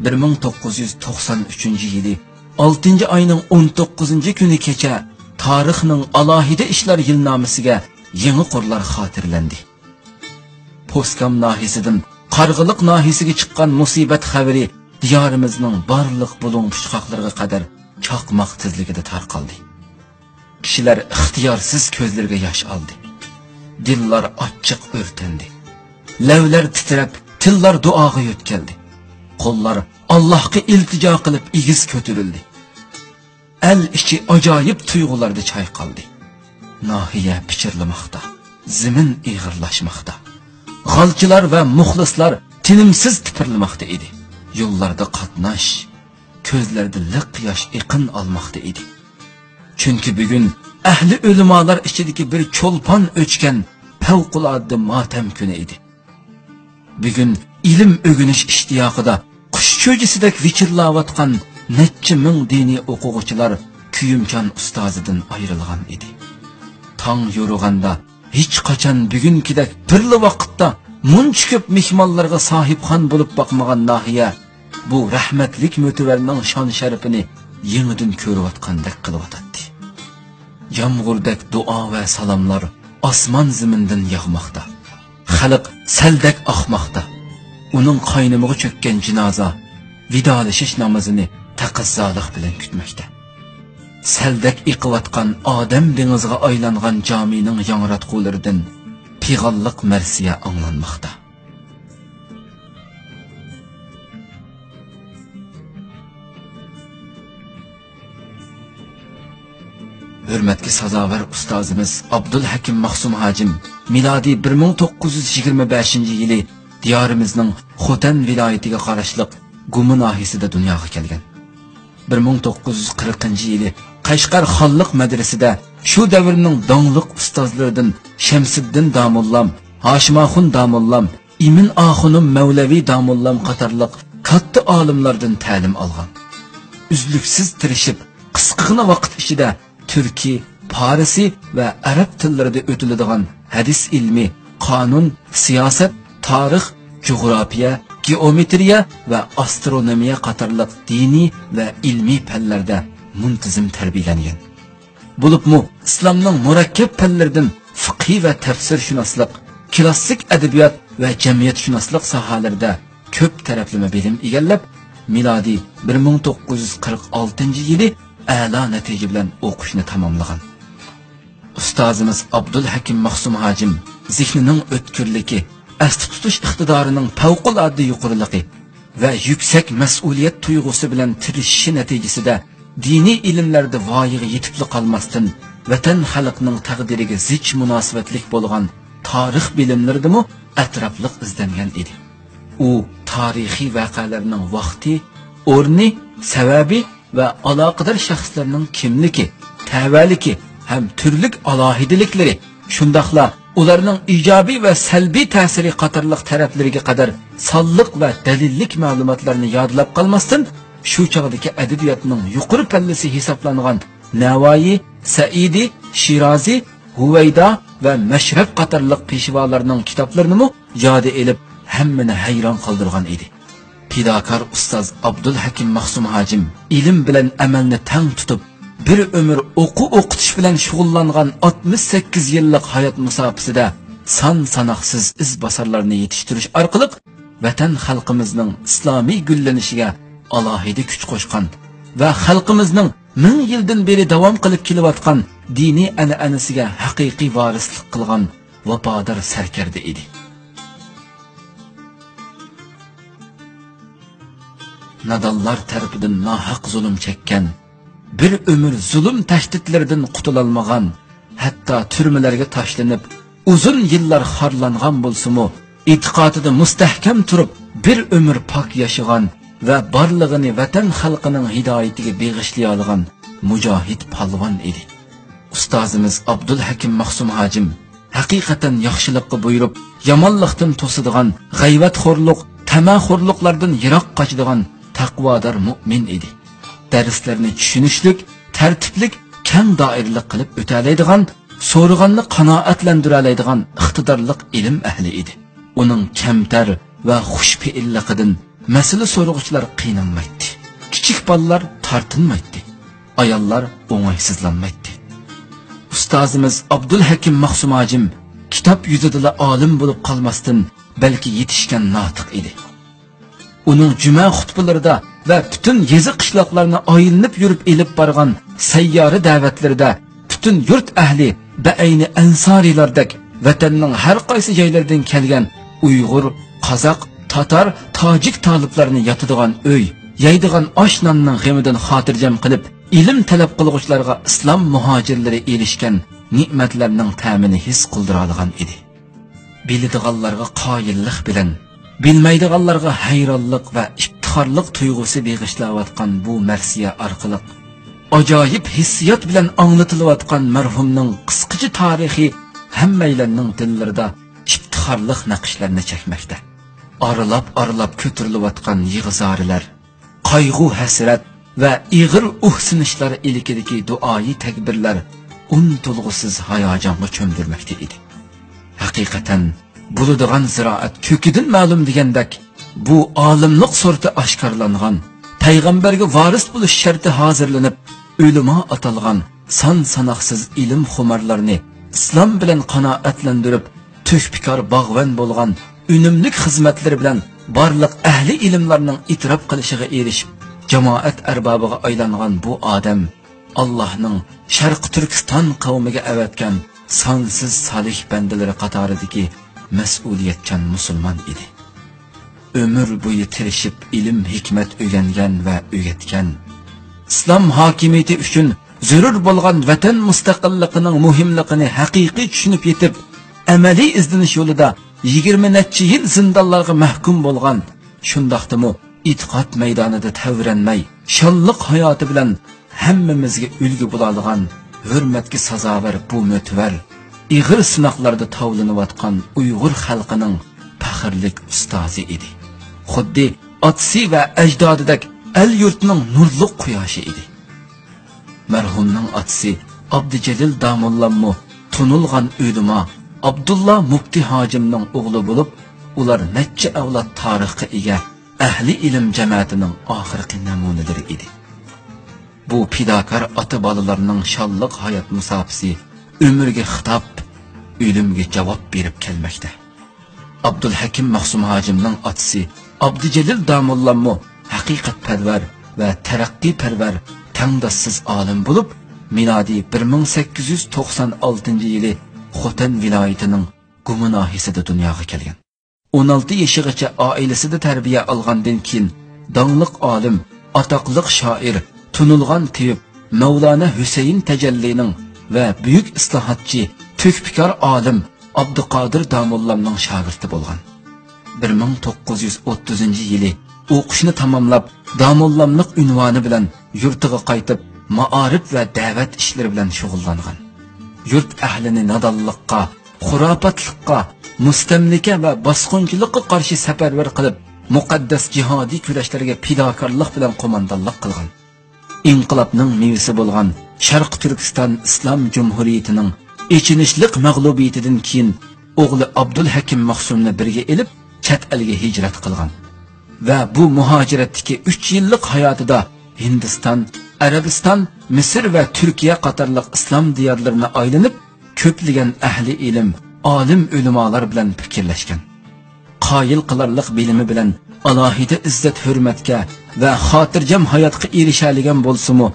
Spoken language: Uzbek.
1993-yili 6 ayning 19-kuni kecha tarixning alohida ishlar yilnomasiga yangi qurlar xotirlandi. Poskam nahisidan Qarg'iliq nahisiga chiqqan musibat xabari diyorimizning barliq bulung pushqoqlariga qadar chaqmoq tezligida tarqaldi. Kishilar ixtiyorsiz ko'zlariga yosh oldi. Dillar ochiq o'rtandi. Lavlar titrab, tillar duoga yo'tkaldi. Qo'llar Allohga iltijo qilib igiz ko'tarildi. El ichi ajoyib tuyg'ularda chayqaldi. Nahiya pichirlamoqda, zimin ig'irlashmoqda. G'alchilar va muxlislar tinimsiz tipirlamoqda edi. Yo'llarda qatnash, ko'zlarda liq yosh iqin olmoqda edi. Chunki bugun ahli ulamolar ichidagi bir cho'lpon o'chgan favqulodda motam kuni edi. Bugun ilm o'g'inish ishtiyoqida qush cho'jisidek vichirlayotgan necha ming diniy o'quvchilar kuyimchan ustozidan ayrilgan edi. Tong yo'rug'anda hech qachon bugunkidek birli vaqtda muncha ko'p mehmonlarga sohibxon bo'lib boqmagan nahiya bu rahmatlik mo'tivarning shon sharafini yangidan ko'rayotgandek qilyotdi. Yomg'irdak duo va salomlar osmon zamindan yog'moqda. Xalq saldak oqmoqda. Uning qaynimiga cho'kkan jinoza vidolashish namozini taqazzolik bilan kutmoqda. Saldak iqiyotgan odam dengiziga aylangan jamining yangratqularidan pig'onliq marsiya anglanmoqda. Hürmetli sazavar ustozimiz Abdulhakim Mahsum Hacim miladi 1925-yili diyorimizning Xotan viloyatiga qarashliq Gumi nahiyasida dunyoga kelgan. 1940-yili Qashqar xonliq madrasasida shu davrning dongliq ustozlaridan Shamsiddin Damullam, Hashimoxun Damullam, Imin Axunum Mavlaviy Damullam qatorliq katta olimlardan ta'lim olgan. Uzluksiz tirishib, qisqagina vaqt ichida Türkiy, Farisi ve Arap tillarida o'tiladigan hadis ilmi, qonun, siyosat, tarix, coğrafiya, geometriya ve astronomiya qatorliq diniy ve ilmiy fanlarda muntazam tarbiyalangan. Bo'libmi islomning murakkab fanlaridan fiqh ve tafsirshunoslik, klassik adabiyot ve jamiyatshunoslik sohalarida ko'p taraflama bilim egallab, milodiy 1946-yili a'lo natija bilan o'qishni tamomlagan. Ustozimiz Abdulhakim Mahsum Hacim zihnining o'tkirligi, asti tutish iqtidorining favqulodda yuqoriligi va yuksak mas'uliyat tuyg'usi bilan tirishishi natijasida diniy ilmlarda voyaga yetib qolmasdan vatan xalqining taqdiriga zich munosabatlik bo'lgan tarix bilimlaridami atrofliq izlangan edi. U tarixiy voqealarning vaqti, o'rni, sababi ve alakadar şahslarının kimliki, təvəlliki, hem türlük alahidilikleri, şundaqla ularının icabi ve selbi təsiri qatarlıq tərəflərinə kadar sallıq ve dəlillik məlumatlarını yadlab qalmasın, şu çağdaki ədəbiyyatının yuqarı pəllisi hesablanğan Navayi, Saidi, Şirazi, Huveyda ve Məşrəf qatarlıq peşivalarının kitaplarını mı yad elib həmmini heyran qaldırğan idi. Pidakar ustaz Abdulhakim Mahsum Hacim ilim bilen amelni tang tutup bir ömür o'qitish bilan shug'ullangan 68 yillik hayot musofasida son sanoqsiz iz bosarlarni yetishtirish orqali vatan xalqimizning islomiy gullanishiga alohida kuch qo'shgan va xalqimizning 1000 yildan beri davom qilib kelayotgan diniy an'anasiga haqiqiy varislik qilgan vafodor sarkarda edi. Nadallar tarafından nahaq zulüm çekken, bir ömür zulüm tehditlerinden qutulalmagan, hatta türmelerge taşlanıp, uzun yıllar harlangan bolsumu, itiqatıda mustahkam turup, bir ömür pak yaşagan ve barlığını vatan halkının hidayetiga beg'ishlayan mücahid palvan idi. Ustozimiz Abdulhakim Mahsum Hacim, hakikaten yaxshilikqa buyurup, yamanlıqdan to'sadigan, g'ayvatxo'rlik, tamaxo'rliklardan yiroq qochadigan taqvodor mu'min edi. Darslarni tushunishlik, tartiblik, keng doiralik qilib o'talaydigan, so'rag'anni qanoatlantiradigan iqtidorli ilm ahli edi. Uning kamtar va xushfe'illigidan masala so'rag'uvchilar qiynalmaydi. Kichik bolalar tortinmaydi. Ayollar o'ng'aysizlanmaydi. Ustozimiz Abdulhakim Mahsum hojim kitob yuzida olim bo'lib qolmasdan balki yetishgan notiq edi. Uning juma xutbalarida va butun yezi qishloqlarni aylanib yurib elib borgan sayyora da'vatlarida butun yurt ahli baayni ansorilardek vatanning har qaysi joylaridan kelgan Uyg'ur, Qozoq, Tatar, Tojik taliblarini yotadigan uy, yeydigan osh nonning g'amidan xotirjam qilib, ilm talab qilguvchilarga islom muhojirlari erishgan ne'matlarning ta'mini his qildira olgan edi. Biladiganlarga qoyillik bilan, bilmaydiganlarga hayronlik va iftixorlik tuyg'usi beg'ishlayotgan bu marsiya orqali ajoyib hissiyot bilan anglatilayotgan marhumning qisqacha tarixi hammaylarning dillarida iftixorlik naqshlarni chekmoqda. Aralab ko'tarilayotgan yig'izorilar, qayg'u hasrat va ig'ir uhsinishlar ilikidagi duoyi takbirlar untulg'usiz hayajonga cho'mdirmoqda edi. Haqiqatan bo'ladigan ziroat ko'kidan ma'lum degandek, bu olimlik surati oshkorlangan, payg'ambarga voris bo'lish sharti hozirlanib, ulamo atalgan son sanoqsiz ilm xumarlarni islom bilan qanoatlantirib, to'kpikor bog'van bo'lgan unumlik xizmatlari bilan barliq ahli ilmlarning itrof qilishiga erishib, jamoat arbobiga aylangan bu odam Allohning Sharq Turkiston qavmiga avatgan sonsiz solih bandalari qatoridagi mas'uliyatchan musulmon edi. Ömür bo'yi tirishib ilm hikmat o'rgangan va o'rgatgan, islom hokimiyati uchun zarur bo'lgan vatan mustaqilligining muhimligini haqiqiy tushunib yetib, amaliy izdinish yo'lida 20 necha yil zindonlarga mahkum bo'lgan, shundaqdimi e'tiqod maydonida tavranmay, shonliq hayoti bilan hammamizga ulgu bo'ladigan, hurmatga sazovor bu mo'tvar, ig'ir sinoqlarda tovlanayotgan Uyg'ur xalqining faxrlik ustozi edi. Xuddi otasi va ajdodidek el yurtning nurli quyoshi edi. Marhumning otasi Abdujalil Damullammo tunilgan ulamo Abdullah Mufti hojimning o'g'li bo'lib, ular necha avlod tarixga ega ahli ilm jamoatining oxirgi namunalari edi. Bu pidakor ota bolalarning shonliq hayot musofasi umrga xitob, o'limga javob berib kelmoqda. Abdulhakim Mahsum hojimning otasi Abdujalil Damullammo haqiqatparvar va taraqqiyparvar tangdossiz olim bo'lib, milodiy 1896-yili Xotan viloyatining Gumunohisida dunyoga kelgan. 16 yoshigacha oilasida tarbiya olgandan keyin dongliq olim, atoqliq shoir, tunilgan tiyib Mavlana Husayn Tajallining va buyuk islohotchi, to'kpikor olim Abduqodir Damullamning shogirdi bo'lgan. 1930-yili o'qishni tamomlab, Damullamlik unvoni bilan yurtiga qaytib, maarif va da'vat ishlari bilan shug'ullangan. Yurt ahlini nadonlikqa, xurofotlikqa, mustamlika va bosqinchilikqa qarshi safarbar qilib, muqaddas jihodiy kurashlarga fidokorlik bilan qo'mondonlik qilgan. İnqilobning mevasi bo'lgan Sharq Turkiston Islom Jumhuriyatining echinishlik mag'lubiyatidan keyin o'g'li Abdulhakim Mahsumni birga elib, chet elga hijrat qilgan. Va bu muhojiratdagi 3 yillik hayotida Hindiston, Arabiston, Misr va Turkiya qatorliq islom diyorlarini aylanib, ko'plagan ahli ilm, olim ulamolar bilan fikrlashgan. Qoyil qilarlik bilimi bilan alohida izzat hurmatga va xotirjam hayotga erishadigan bo'lsa-mu,